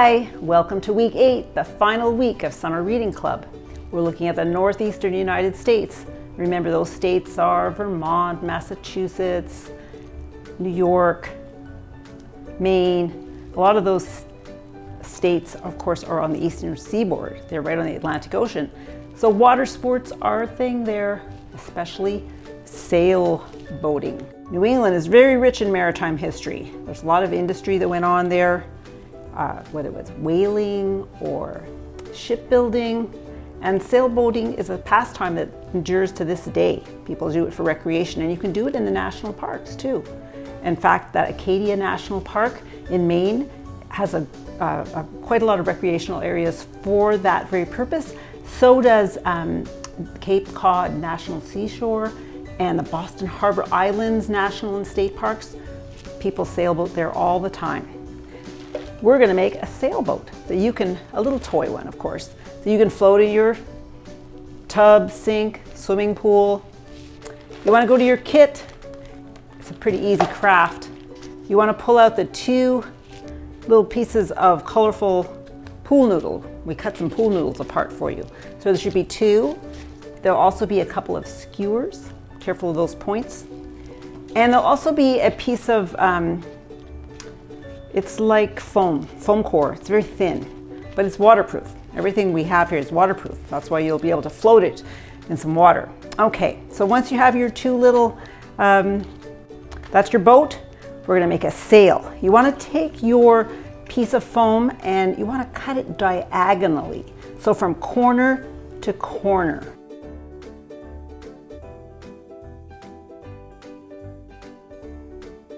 Hi, welcome to week 8, the final week of Summer Reading Club. We're looking at the northeastern United States. Remember, those states are Vermont, Massachusetts, New York, Maine. A lot of those states, of course, are on the eastern seaboard. They're right on the Atlantic Ocean. So water sports are a thing there, especially sailboating. New England is very rich in maritime history. There's a lot of industry that went on there, whether it was whaling or shipbuilding. And sailboating is a pastime that endures to this day. People do it for recreation, and you can do it in the national parks too. In fact, that Acadia National Park in Maine has quite a lot of recreational areas for that very purpose. So does Cape Cod National Seashore and the Boston Harbor Islands National and State Parks. People sailboat there all the time. We're going to make a sailboat that you can, a little toy one of course, so you can float in your tub, sink, swimming pool. You want to go to your kit. It's a pretty easy craft. You want to pull out the 2 little pieces of colorful pool noodle. We cut some pool noodles apart for you. So there should be 2. There'll also be a couple of skewers. Careful of those points. And there'll also be a piece of, it's like foam core. It's very thin, but it's waterproof. Everything we have here is waterproof. That's why you'll be able to float it in some water. Okay, so once you have your 2 little, that's your boat, we're gonna make a sail. You wanna take your piece of foam and you wanna cut it diagonally. So from corner to corner.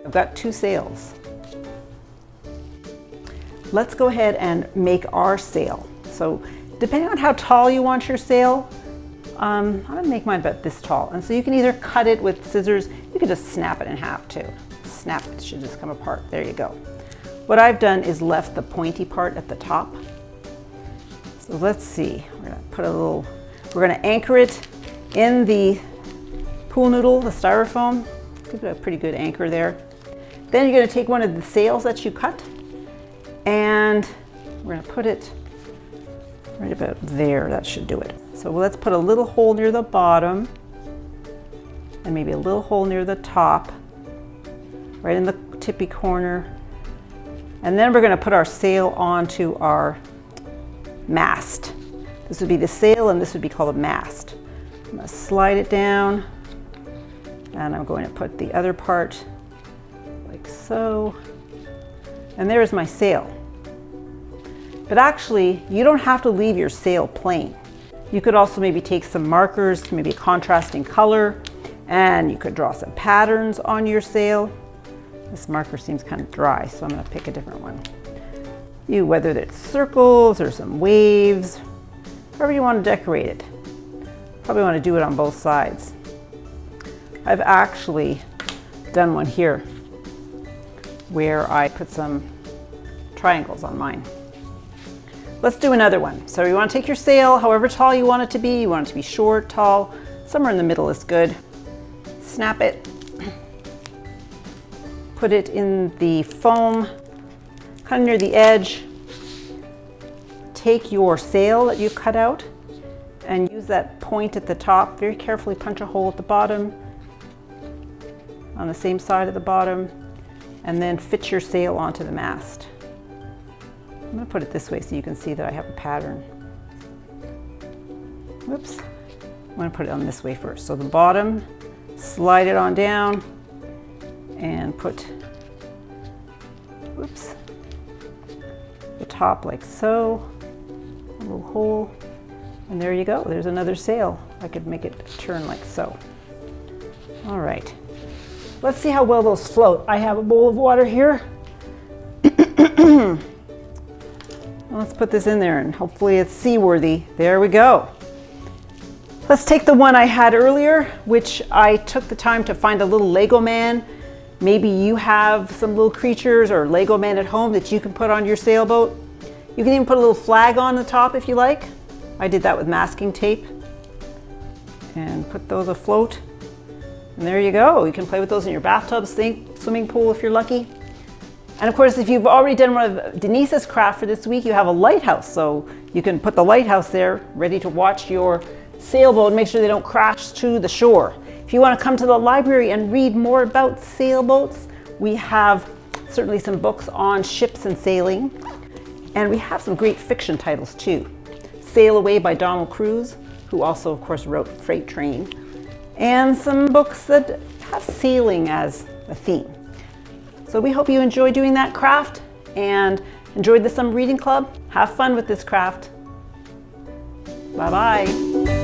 I've got 2 sails. Let's go ahead and make our sail. So depending on how tall you want your sail, I'm gonna make mine about this tall. And so you can either cut it with scissors, you can just snap it in half too. Snap it, should just come apart. There you go. What I've done is left the pointy part at the top. So let's see, we're gonna anchor it in the pool noodle, the styrofoam. Give it a pretty good anchor there. Then you're gonna take one of the sails that you cut and we're gonna put it right about there. That should do it. So let's put a little hole near the bottom and maybe a little hole near the top, right in the tippy corner. And then we're gonna put our sail onto our mast. This would be the sail and this would be called a mast. I'm gonna slide it down and I'm going to put the other part like so. And there's my sail. But actually, you don't have to leave your sail plain. You could also maybe take some markers, maybe a contrasting color, and you could draw some patterns on your sail. This marker seems kind of dry, so I'm gonna pick a different one. Whether it's circles or some waves, however you want to decorate it. Probably want to do it on both sides. I've actually done one here where I put some triangles on mine. Let's do another one. So you want to take your sail, however tall you want it to be. You want it to be short, tall, somewhere in the middle is good. Snap it. Put it in the foam, kind of near the edge. Take your sail that you've cut out and use that point at the top. Very carefully punch a hole at the bottom, on the same side of the bottom, and then fit your sail onto the mast. I'm going to put it this way so you can see that I have a pattern. Whoops. I'm going to put it on this way first. So the bottom, slide it on down, and put, whoops, the top like so, a little hole, and there you go. There's another sail. I could make it turn like so. All right. Let's see how well those float. I have a bowl of water here. Let's put this in there and hopefully it's seaworthy. There we go. Let's take the one I had earlier, which I took the time to find a little Lego man. Maybe you have some little creatures or Lego man at home that you can put on your sailboat. You can even put a little flag on the top if you like. I did that with masking tape and put those afloat. And there you go. You can play with those in your bathtub, sink, swimming pool if you're lucky. And of course, if you've already done one of Denise's craft for this week, you have a lighthouse. So you can put the lighthouse there ready to watch your sailboat and make sure they don't crash to the shore. If you want to come to the library and read more about sailboats, we have certainly some books on ships and sailing. And we have some great fiction titles too. Sail Away by Donald Cruise, who also of course wrote Freight Train. And some books that have sailing as a theme. So we hope you enjoy doing that craft and enjoyed the Summer Reading Club. Have fun with this craft. Bye-bye.